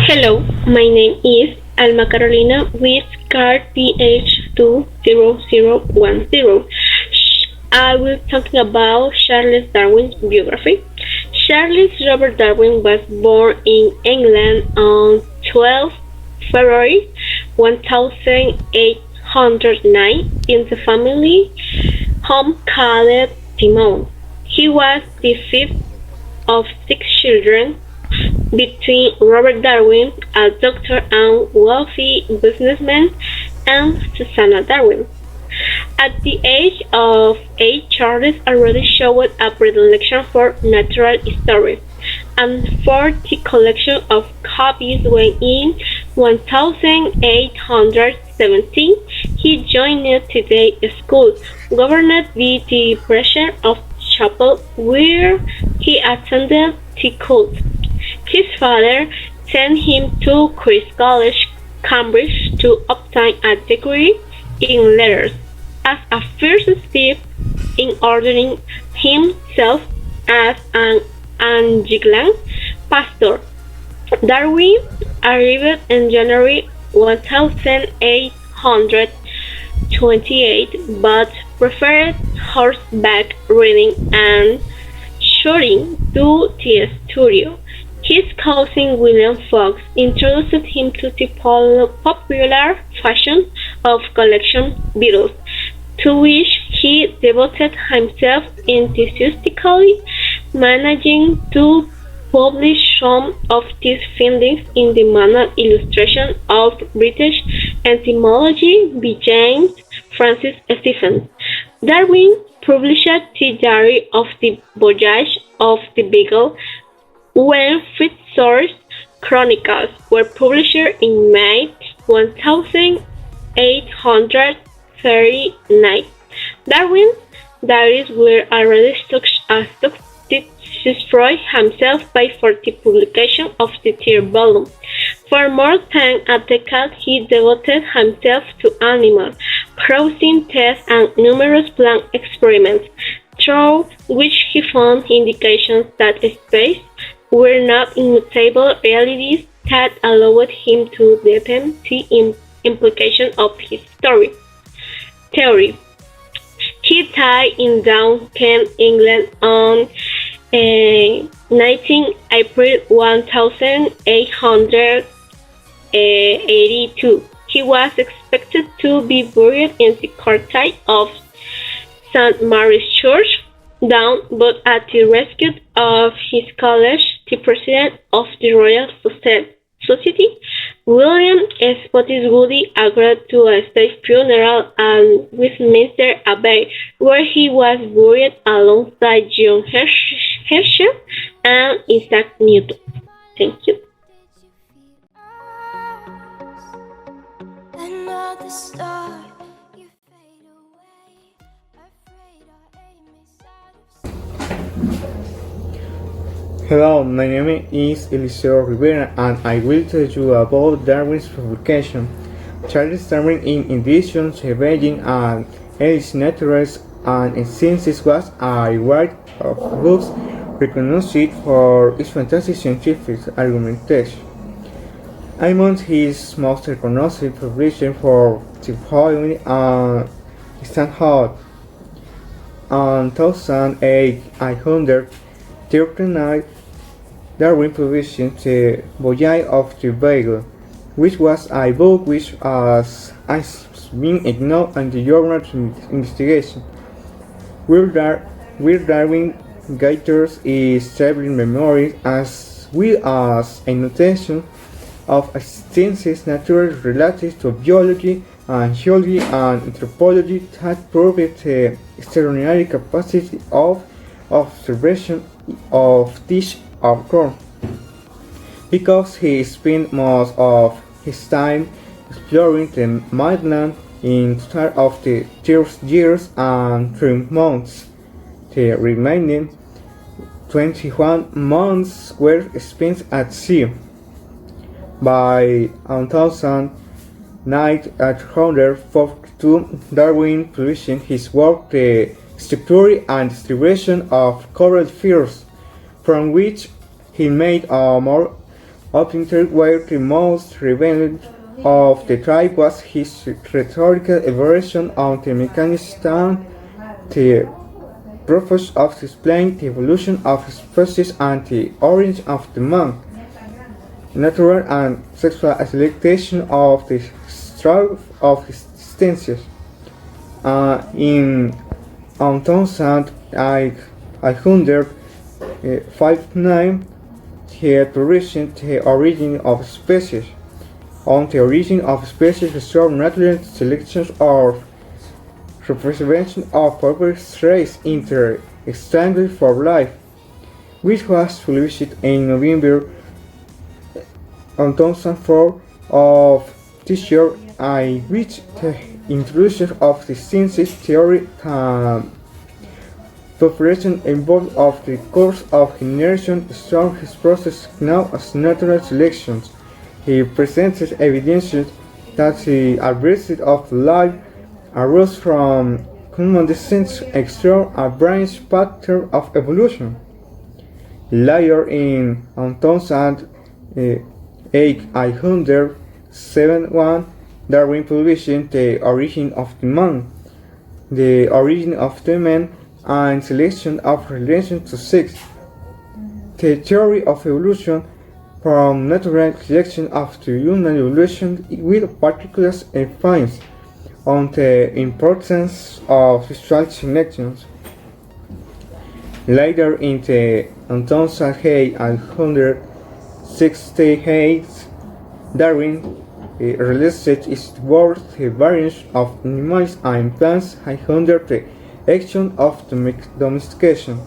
Hello, my name is Alma Carolina with card PH20010. I will talking about Charles Darwin's biography. Charles Robert Darwin was born in England on 12 February 1809 in the family home called Timon. He was the fifth of six children between Robert Darwin, a doctor and wealthy businessman, and Susanna Darwin. At the age of 8, Charles already showed a predilection for natural history, and for the collection of copies when in 1817 he joined the day school, governed by the pressure of chapel where he attended the cult. His father sent him to Christ's College, Cambridge, to obtain a degree in letters, as a first step in ordering himself as an Anglican pastor. Darwin arrived in January 1828, but preferred horseback riding and shooting to the studio. His cousin William Fox introduced him to the popular fashion of collection beetles, to which he devoted himself enthusiastically, managing to publish some of these findings in the manual illustration of British entomology by James Francis Stephens. Darwin published the Diary of the Voyage of the Beagle when Fitzroy's Chronicles were published in May 1839. Darwin's diaries were already stuck to destroy himself by for the publication of the third volume. For more than a decade he devoted himself to animal crossing tests and numerous plant experiments, through which he found indications that space were not immutable realities that allowed him to deepen the implication of his theory. He died in Down Kent, England on 19 April 1882. He was expected to be buried in the courtyard of St. Mary's Church, Down, but at the request of his college, the president of the Royal Society, William Spottiswoode, agreed to a state funeral at Westminster Abbey, where he was buried alongside John Herschel and Isaac Newton. Thank you. Hello, my name is Eliseo Rivera and I will tell you about Darwin's publication. Charles Darwin in edition Beijing and Alice Naturalist and Sciences was a writer of books recognized for its fantastic scientific argumentation. Among his most recognized publications for the poem Stanhope on 1839, Darwin published The Voyage of the Beagle, which was a book which has been ignored in the journal of investigation, where Darwin gathers his traveling memories as well as a notation of extensive natural related to biology and geology and anthropology that proved the extraordinary capacity of observation of this outcome. Because he spent most of his time exploring the mainland in the start of the 30 years and 3 months. The remaining 21 months were spent at sea. By 1942, Darwin published his work The Structure and Distribution of Coral Fields, from which he made a more Opinter were the most relevant of the tribe was his rhetorical elaboration on the mechanism, the purpose of explaining the evolution of species and the origin of the man, natural and sexual selection of the strife of existences. In 1859, he had published the origin of species. On the origin of species reserve natural selections of representation of public traits in their struggle for life, which was published in November 2004 of this year, I which the introduction of the census theory population involved of the course of generation strong his process now as natural selection. He presented evidence that the adversity of life arose from common descent extra a branch pattern of evolution. Later in 1871, Darwin published The Origin of the Man, The Origin of the Man, and Selection of Relation to Sex. The theory of evolution from natural selection up to human evolution with particular emphasis on the importance of sexual selections. Later in the 1868, Darwin released his work The Variance of Animals and Plants under the Action of Domestication.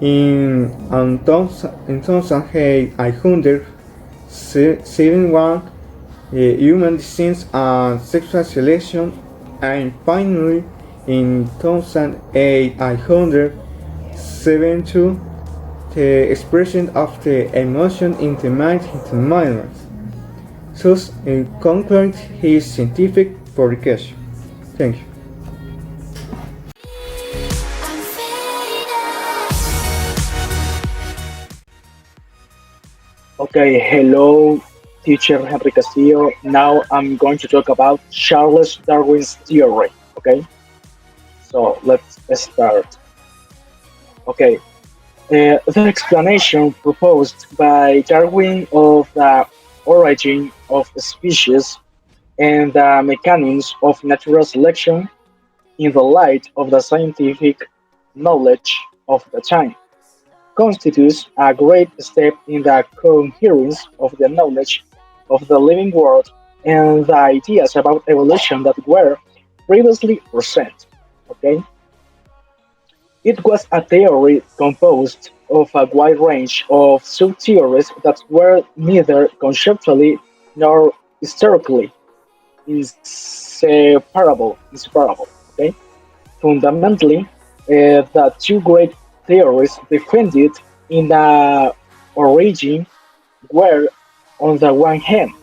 In 1871, Human Descent and Sexual Selection, and finally in 1872, the expression of the emotion in the mind in the minds. Thus concluded his scientific publication. Thank you. Okay, hello, teacher Henry Castillo. Now I'm going to talk about Charles Darwin's theory. Okay, so let's start. Okay, the explanation proposed by Darwin of the origin of species and the mechanisms of natural selection in the light of the scientific knowledge of the time constitutes a great step in the coherence of the knowledge of the living world and the ideas about evolution that were previously present. Okay? It was a theory composed of a wide range of sub-theories that were neither conceptually nor historically inseparable. Okay? Fundamentally, the two great theories defended in the origin were, on the one hand,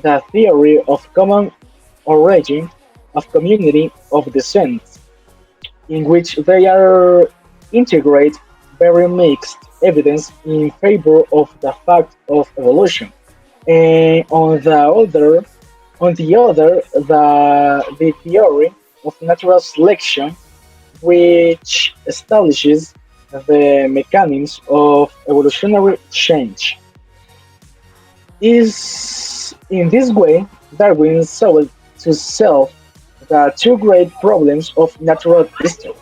the theory of common origin of community of descent, in which they are integrate very mixed evidence in favor of the fact of evolution, and on the other, the theory of natural selection, which establishes the mechanisms of evolutionary change. Is in this way, Darwin sought to solve the two great problems of natural history: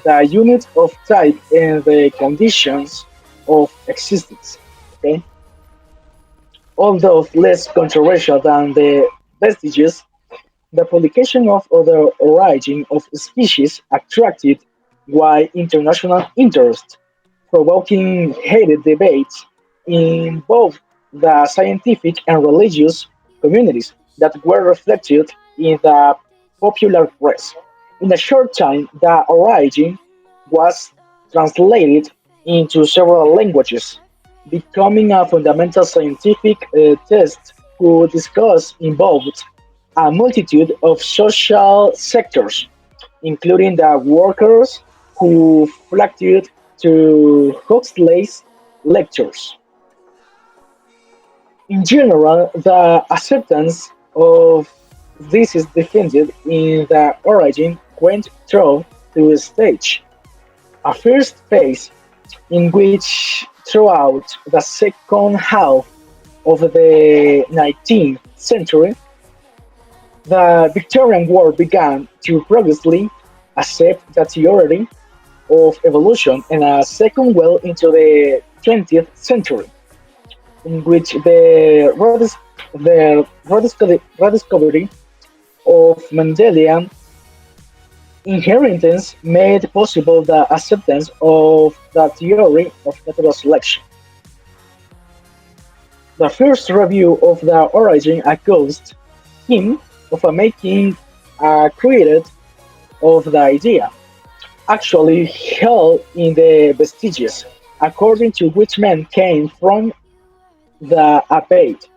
the unit of type and the conditions of existence. Okay? Although less controversial than the vestiges, the publication of the origin of species attracted wide international interest, provoking heated debates in both the scientific and religious communities that were reflected in the popular press. In a short time, the origin was translated into several languages, becoming a fundamental scientific text who discuss involved a multitude of social sectors, including the workers who flocked to Huxley's lectures. In general, the acceptance of this is defended in the origin went through two stages. A first phase in which throughout the second half of the 19th century, the Victorian world began to progressively accept the theory of evolution, and a second well into the 20th century, in which the rediscovery of Mendelian inheritance made possible the acceptance of the theory of natural selection. The first review of the origin accused him of making a created of the idea, actually held in the vestiges, according to which man came from the abbate.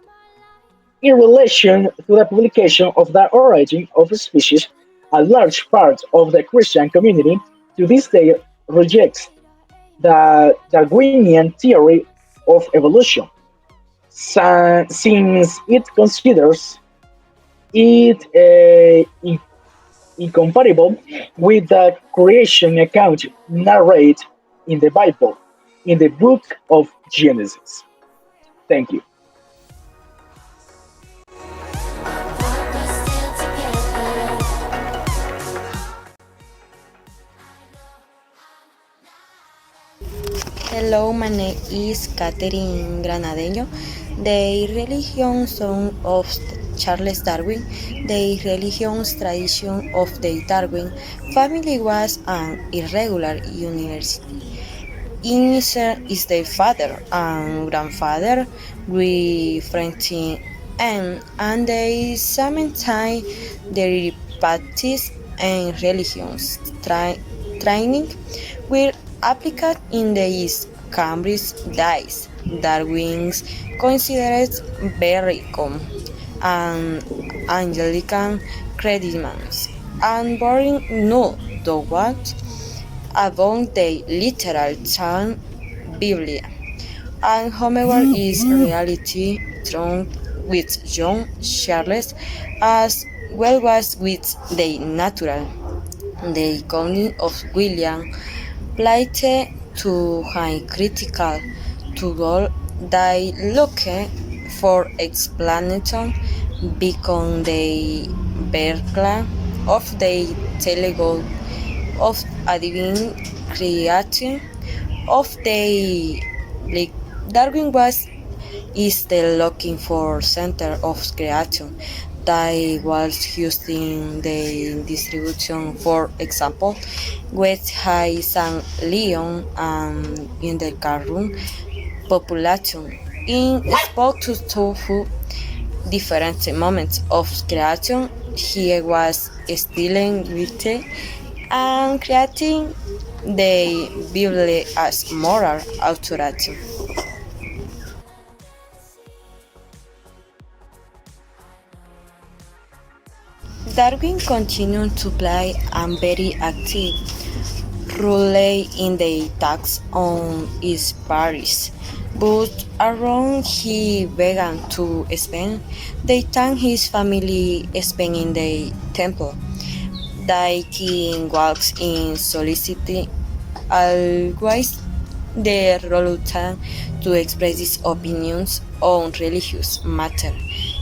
In relation to the publication of the origin of species, a large part of the Christian community to this day rejects the Darwinian theory of evolution, since it considers it incompatible with the creation account narrated in the Bible, in the book of Genesis. Thank you. Hello, my name is Catherine Granadeño. The religion song of Charles Darwin. The religious tradition of the Darwin family was an irregular university. Initial is the father and grandfather with French and the same time the Baptist and religious training were applied in the East Cambridge days. Darwin's considered very common and Anglican crediments and boring no dogwat about the literal term Biblia, and however is reality thrown with John Charles as well as with the natural. The economy of William played to high critical to goal they look for explanation become the Berkeley of the telegod of a divine creation of the like Darwin was is the looking for center of creation that was used in the distribution, for example, West High San Leon and in the Carroon population. In spoke to two different moments of creation, he was stealing with and creating the Bible as moral authority. Darwin continued to play a very active role in the attacks on his parish, but around he began to spend the time his family spent in the temple. The king walks in soliciting always the reluctant to express his opinions on religious matters.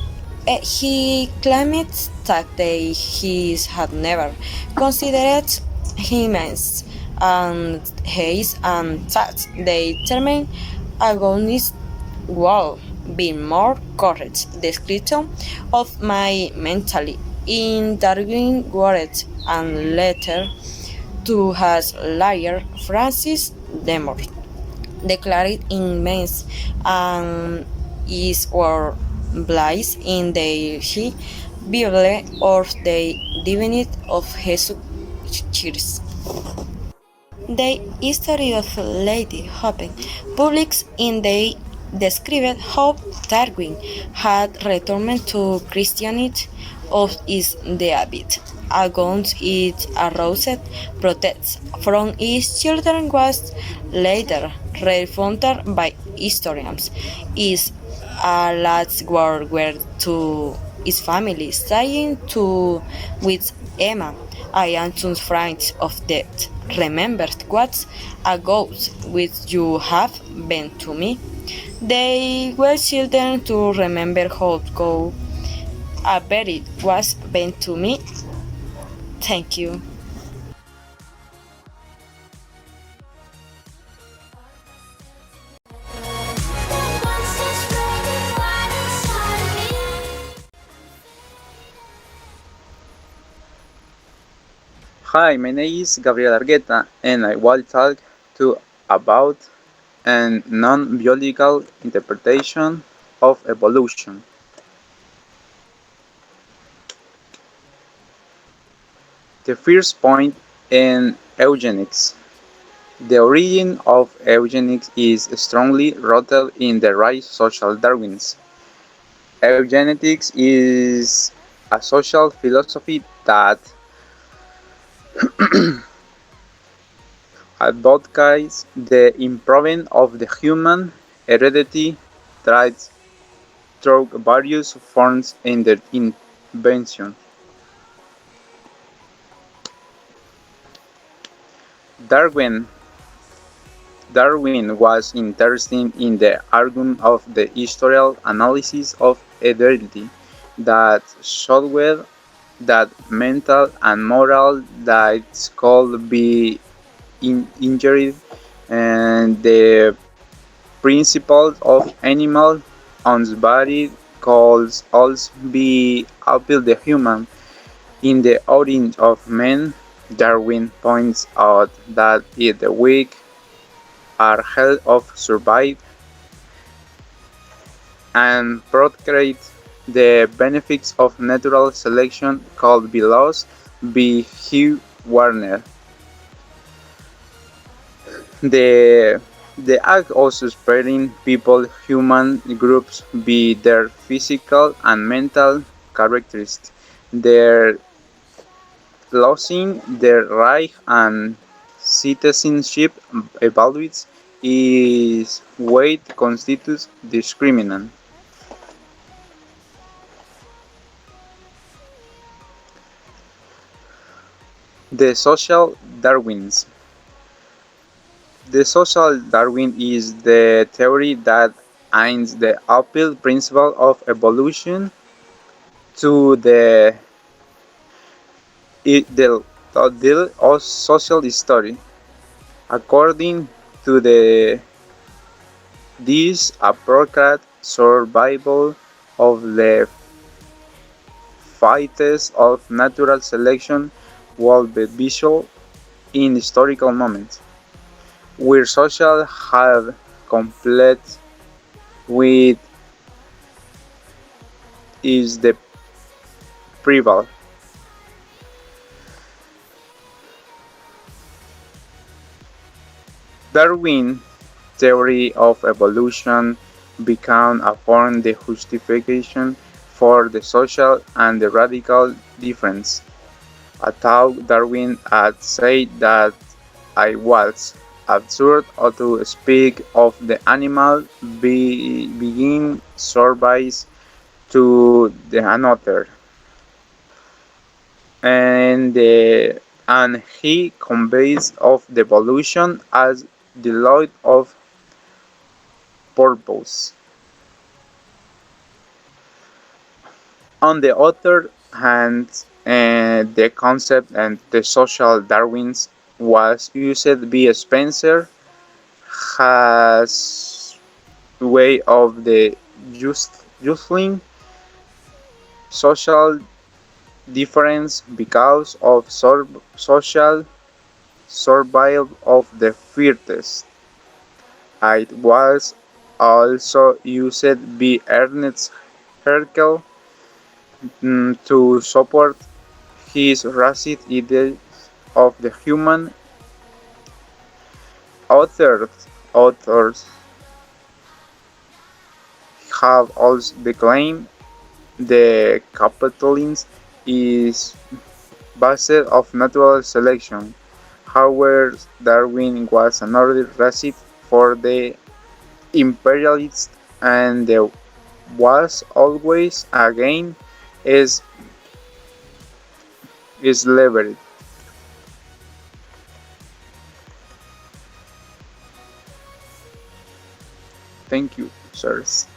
He claimed that he had never considered humans and his and that the term agonist would be more correct description of my mentally in Darwin words and letter to his lawyer Francis Demore declared immense and is or Blaise in the She Bible or the Divinity of Jesus Christ. The history of Lady Hope published in the described how Darwin had returned to Christianity of his debate against it aroused protests from his children was later refuted by historians. His last word were to his family, saying to with Emma, I am too frightened of death. Remember what a ghost which you have been to me. They were children to remember how go a very was been to me. Thank you. Hi, my name is Gabriel Argueta, and I will talk to about a non-biological interpretation of evolution. The first point in eugenics. The origin of eugenics is strongly rooted in the right social Darwin's. Eugenetics is a social philosophy that advocates the improvement of the human heredity traits through various forms in their invention. Darwin Darwin was interested in the argument of the historical analysis of heredity that showed that mental and moral traits could be injured, and the principles of animal body could also be applied to human. In the origin of man, Darwin points out that if the weak are held of survive and procreate, the benefits of natural selection could be lost by Hugh Warner. The the act also spreading people human groups by their physical and mental characteristics, their losing their right and citizenship evaluates is weight constitutes discriminant. The social Darwinism. The social Darwin is the theory that aims the appeal principle of evolution to the of social history. According to this approach, survival of the fittest of natural selection will be visual in historical moments, where social have complete with is the prival. Darwin's theory of evolution became a form of justification for the social and the radical difference. I thought Darwin had said that I was absurd to speak of the animal being service to the another, and he conveys of the evolution as the law of purpose. On the other hand, the concept and the social Darwin's was used by Spencer has way of the justling social difference because of social survival of the fittest. It was also used by Ernest Haeckel to support his racist ideas of the human. Authors have also declaimed the capitalism is based of natural selection. However, Darwin was another racist for the imperialists and the was always again is levered. Thank you, sirs.